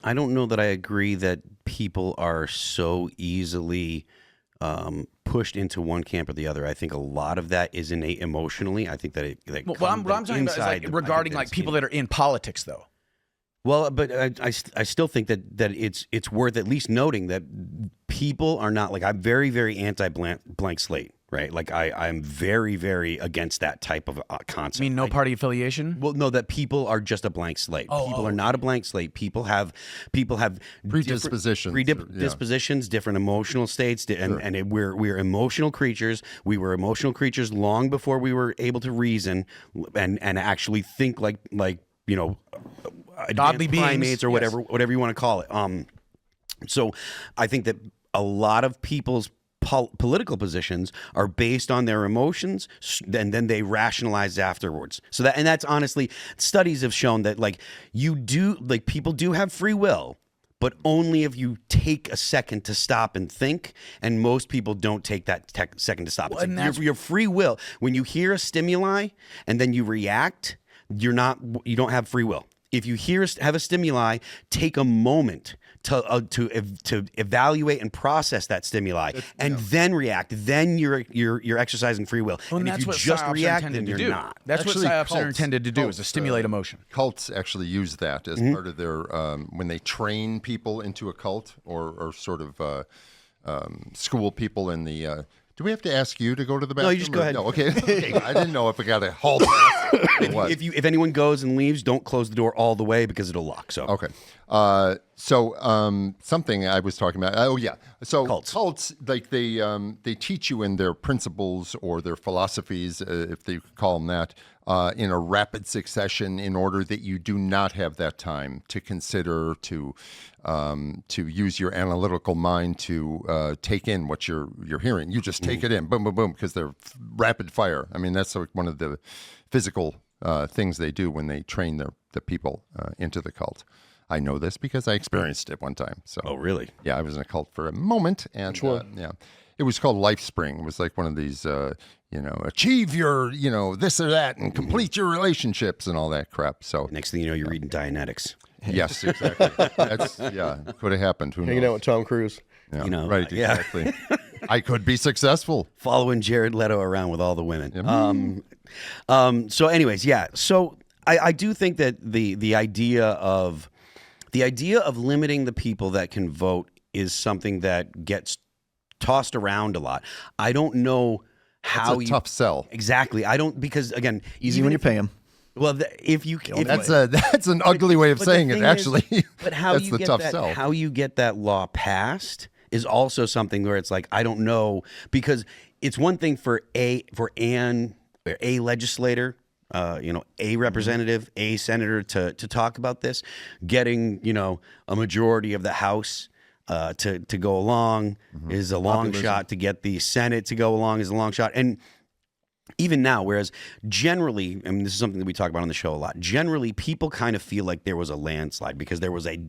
I don't know that I agree that people are so easily pushed into one camp or the other. I think a lot of that is innate emotionally. I think that it. What I'm talking about is like regarding like people that are in politics, though. Well, but I still think that it's worth at least noting that people are not like, I'm very, very anti-blank slate, right? Like I'm very, very against that type of concept. You mean no party affiliation? Well, no, that people are just a blank slate. People are not a blank slate. People have predispositions, different emotional states, and we're emotional creatures. We were emotional creatures long before we were able to reason and actually think like godly primates beings, or whatever you want to call it. So I think that a lot of people's political positions are based on their emotions, and then they rationalize afterwards. So that's honestly, studies have shown that people do have free will, but only if you take a second to stop and think, and most people don't take that second to stop. Your free will, when you hear a stimuli and then you react, you don't have free will. If you have a stimuli, take a moment to evaluate and process that stimuli, and then react. Then you're exercising free will. Well, and that's if you what just psyops react, are then intended to you're do. not. That's Actually, what psyops are cults, intended to do, is to stimulate emotion. Cults actually use that as part of their when they train people into a cult or sort of school people in the. Do we have to ask you to go to the bathroom? No, you just go ahead. No, okay. I didn't know if I got a hall pass or what. If anyone goes and leaves, don't close the door all the way because it'll lock. So okay. Something I was talking about. Oh yeah. So cults like they teach you in their principles or their philosophies, if they call them that, in a rapid succession, in order that you do not have that time to consider, to use your analytical mind to take in what you're hearing. You just take it in, boom, boom, boom, because they're rapid fire. I mean, that's one of the physical things they do when they train the people into the cult. I know this because I experienced it one time. So. Oh, really? Yeah, I was in a cult for a moment, and yeah, it was called LifeSpring. It was like one of these, achieve your, this or that, and complete your relationships and all that crap. So next thing you know, you're reading Dianetics. Yes, exactly. Could have happened. Who knows? Hanging out with Tom Cruise. Yeah, right, exactly. I could be successful. Following Jared Leto around with all the women. Yeah. So anyways, yeah. So I do think that the idea of limiting the people that can vote is something that gets tossed around a lot. I don't know how It's a tough sell. Exactly. I don't, because again, Easy when you pay them. Well, that's an ugly way of saying it, actually. But how that's you the get tough that, sell. how you get that law passed is also something where it's like, I don't know, because it's one thing for a legislator, a representative, a senator to talk about this, getting, a majority of the House to go along is a long shot. To get the Senate to go along is a long shot. And even now, whereas generally, I mean, this is something that we talk about on the show a lot, generally people kind of feel like there was a landslide because there was a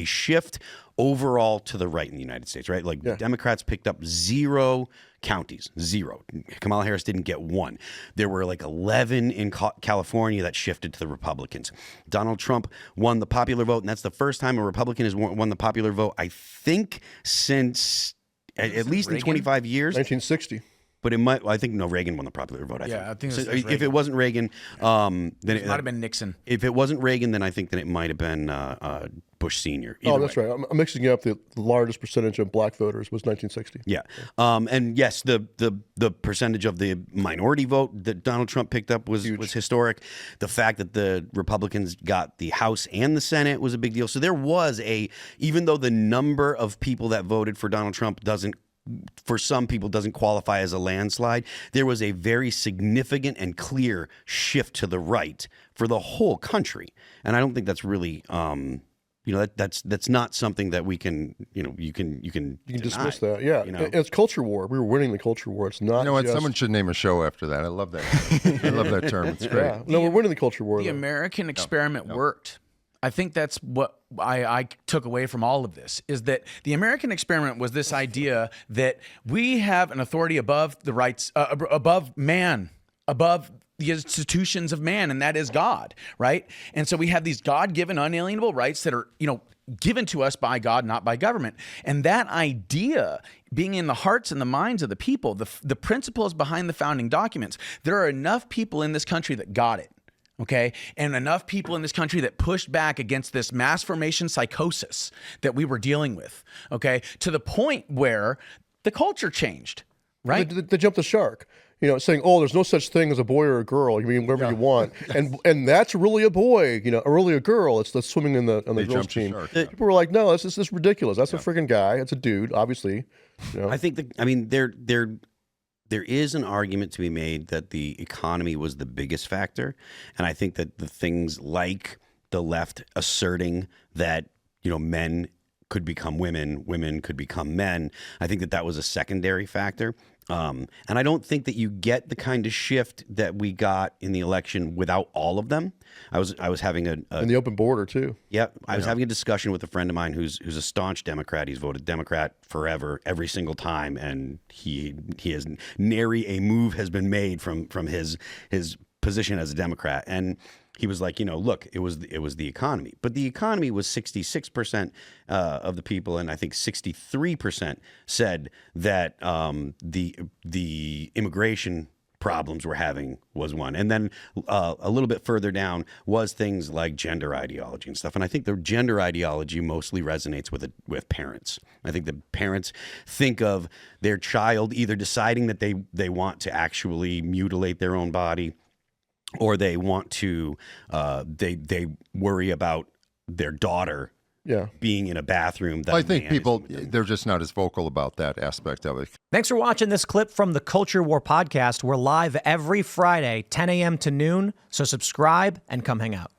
shift overall to the right in the United States, right? Like Democrats picked up 0 counties, 0. Kamala Harris didn't get 1. There were like 11 in California that shifted to the Republicans. Donald Trump won the popular vote, and that's the first time a Republican has won the popular vote, I think, since at least in 25 years. 1960. But it might. I think Reagan won the popular vote. I think so if it wasn't Reagan, then it might have been Nixon. If it wasn't Reagan, then I think that it might have been Bush Sr. That's right. I'm mixing up. The largest percentage of black voters was 1960. Yeah, and yes, the percentage of the minority vote that Donald Trump picked up was historic. The fact that the Republicans got the House and the Senate was a big deal. So there was even though the number of people that voted for Donald Trump for some people doesn't qualify as a landslide, there was a very significant and clear shift to the right for the whole country. And I don't think that's really, that's not something that we can, you can dismiss that. Yeah. It's culture war. We were winning the culture war. It's not. You know what? Someone should name a show after that. I love that. I love that term. It's great. Yeah. No, we're winning the culture war. The American experiment worked. I think that's what I took away from all of this, is that the American experiment was this idea that we have an authority above the rights, above man, above the institutions of man, and that is God, right? And so we have these God-given unalienable rights that are, given to us by God, not by government. And that idea being in the hearts and the minds of the people, the principles behind the founding documents, there are enough people in this country that got it. Okay. And enough people in this country that pushed back against this mass formation psychosis that we were dealing with. Okay. To the point where the culture changed, right? They jumped the shark. Saying, "Oh, there's no such thing as a boy or a girl. You mean whatever you want," and that's really a boy, or really a girl. It's the swimming on the girls team. People were like, "No, this is ridiculous. That's a freaking guy. It's a dude, obviously." I think there is an argument to be made that the economy was the biggest factor, and I think that the things like the left asserting that men could become women, women could become men, I think that was a secondary factor. And I don't think that you get the kind of shift that we got in the election without all of them. I was having and the open border too. Yeah, I was having a discussion with a friend of mine who's a staunch Democrat. He's voted Democrat forever, every single time, and he has nary a move has been made from his position as a Democrat. And he was like, look, it was the economy, but the economy was 66% of the people, and I think 63% said that the immigration problems we're having was one, and then a little bit further down was things like gender ideology and stuff. And I think the gender ideology mostly resonates with parents. I think the parents think of their child either deciding that they want to actually mutilate their own body, or they want to, they worry about their daughter being in a bathroom. That I think people, they're just not as vocal about that aspect of it. Thanks for watching this clip from the Culture War podcast. We're live every Friday, 10 a.m. to noon, so subscribe and come hang out.